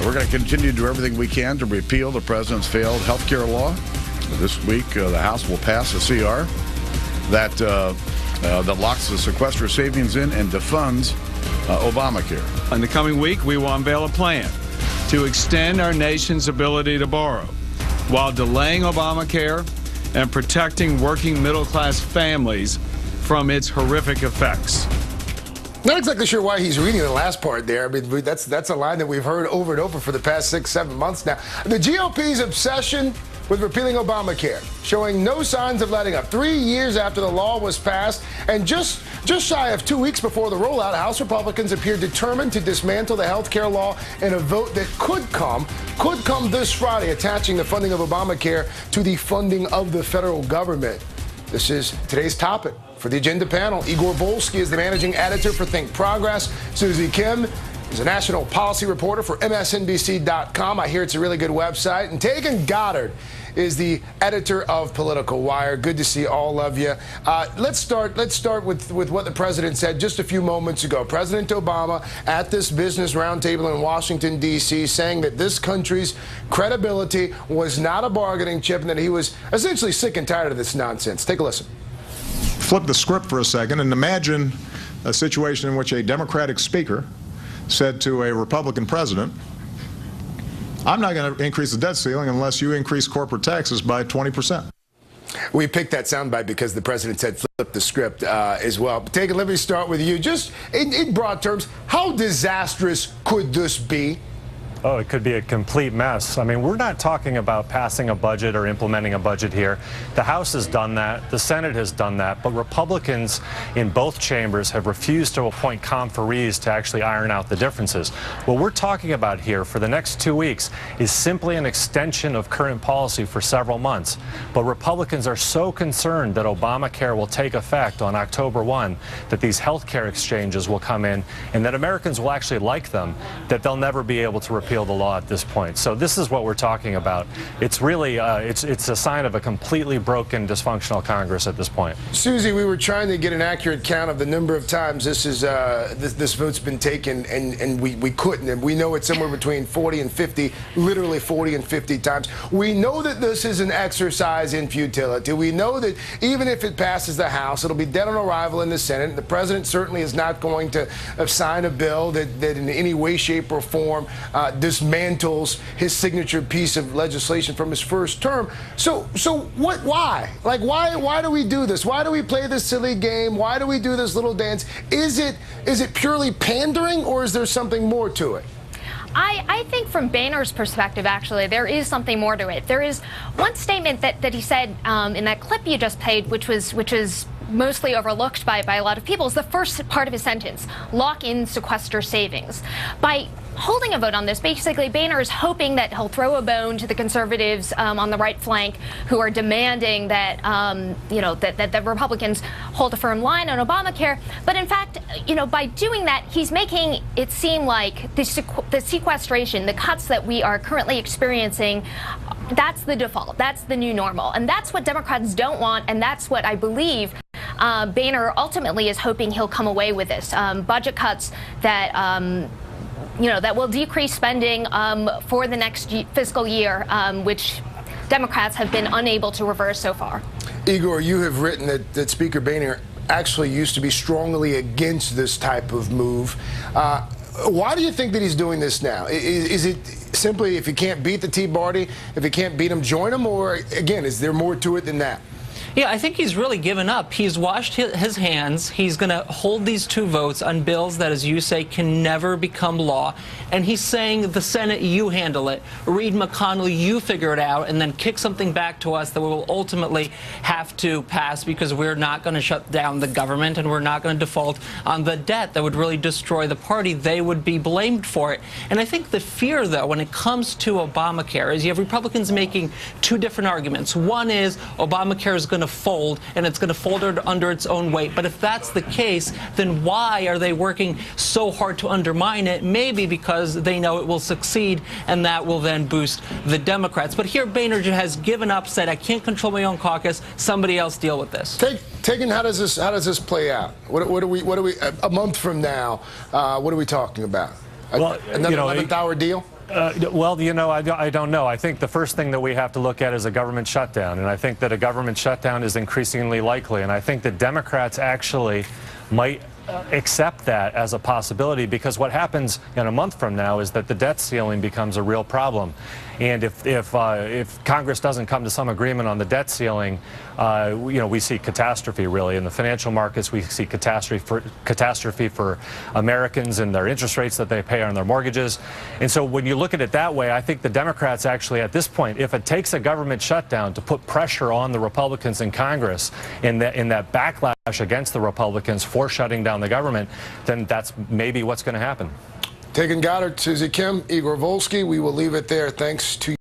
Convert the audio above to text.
We're going to continue to do everything we can to repeal the president's failed health care law. This week, the House will pass a CR that locks the sequester savings in and defunds Obamacare. In the coming week, we will unveil a plan to extend our nation's ability to borrow while delaying Obamacare and protecting working middle-class families from its horrific effects. Not exactly sure why he's reading the last part there. I mean, that's a line that we've heard over and over for the past 6-7 months now. The GOP's obsession with repealing Obamacare, showing no signs of letting up. 3 years after the law was passed, and just shy of 2 weeks before the rollout, House Republicans appear determined to dismantle the health care law in a vote that could come this Friday, attaching the funding of Obamacare to the funding of the federal government. This is today's topic for the Agenda panel. Igor Volsky is the managing editor for Think Progress. Susie Kim is a national policy reporter for MSNBC.com. I hear it's a really good website. And Taegan Goddard is the editor of Political Wire. Good to see all of you. Let's start with what the president said just a few moments ago. President Obama at this business roundtable in Washington, D.C., saying that this country's credibility was not a bargaining chip and that he was essentially sick and tired of this nonsense. Take a listen. Flip the script for a second and imagine a situation in which a Democratic speaker said to a Republican president, I'm not going to increase the debt ceiling unless you increase corporate taxes by 20%. We picked that soundbite because the president said flip the script as well. But Taegan, let me start with you. Just in broad terms, how disastrous could this be? Oh, it could be a complete mess. I mean, we're not talking about passing a budget or implementing a budget here. The House has done that. The Senate has done that. But Republicans in both chambers have refused to appoint conferees to actually iron out the differences. What we're talking about here for the next 2 weeks is simply an extension of current policy for several months. But Republicans are so concerned that Obamacare will take effect on October 1, that these health care exchanges will come in, and that Americans will actually like them, that they'll never be able to repeal the law at this point. So this is what we're talking about. It's really it's a sign of a completely broken, dysfunctional Congress at this point. Susie, we were trying to get an accurate count of the number of times this vote's been taken, and we couldn't. And we know it's somewhere between 40 and 50, literally 40 and 50 times. We know that this is an exercise in futility. We know that even if it passes the House, it'll be dead on arrival in the Senate. The president certainly is not going to sign a bill that in any way, shape, or form dismantles his signature piece of legislation from his first term. So what? Why? Like, why do we do this? Why do we play this silly game? Why do we do this little dance? Is it purely pandering, or is there something more to it? I think from Boehner's perspective, actually, there is something more to it. There is one statement that he said in that clip you just played, which was mostly overlooked by a lot of people, is the first part of his sentence: lock in sequester savings. By holding a vote on this, basically Boehner is hoping that he'll throw a bone to the conservatives on the right flank who are demanding that that Republicans hold a firm line on Obamacare. But in fact, by doing that, he's making it seem like the sequestration, the cuts that we are currently experiencing, that's the default, that's the new normal, and that's what Democrats don't want, and that's what I believe Boehner ultimately is hoping he'll come away with this budget cuts that that will decrease spending for the next fiscal year, which Democrats have been unable to reverse so far. Igor, you have written that Speaker Boehner actually used to be strongly against this type of move. Why do you think that he's doing this now? Is it simply if you can't beat the Tea Party, if you can't beat them, join them? Or, again, is there more to it than that? Yeah, I think he's really given up. He's washed his hands. He's going to hold these two votes on bills that, as you say, can never become law. And he's saying, the Senate, you handle it. Reid McConnell, you figure it out, and then kick something back to us that we will ultimately have to pass because we're not going to shut down the government and we're not going to default on the debt that would really destroy the party. They would be blamed for it. And I think the fear, though, when it comes to Obamacare is you have Republicans making two different arguments. One is Obamacare is going to fold, and it's going to fold under its own weight. But if that's the case, then why are they working so hard to undermine it? Maybe because they know it will succeed, and that will then boost the Democrats. But here, Boehner has given up, said, I can't control my own caucus. Somebody else deal with this. Taegan, how does this play out? What are we a month from now? What are we talking about? Another 11th hour deal? Well, you know, I don't know. I think the first thing that we have to look at is a government shutdown, and I think that a government shutdown is increasingly likely, and I think that Democrats actually might accept that as a possibility, because what happens in a month from now is that the debt ceiling becomes a real problem. And if Congress doesn't come to some agreement on the debt ceiling, you know, we see catastrophe, really. In the financial markets, we see catastrophe for Americans and their interest rates that they pay on their mortgages. And so when you look at it that way, I think the Democrats actually, at this point, if it takes a government shutdown to put pressure on the Republicans in Congress in that backlash against the Republicans for shutting down the government, then that's maybe what's going to happen. Taegan Goddard, Susie Kim, Igor Volsky. We will leave it there. Thanks to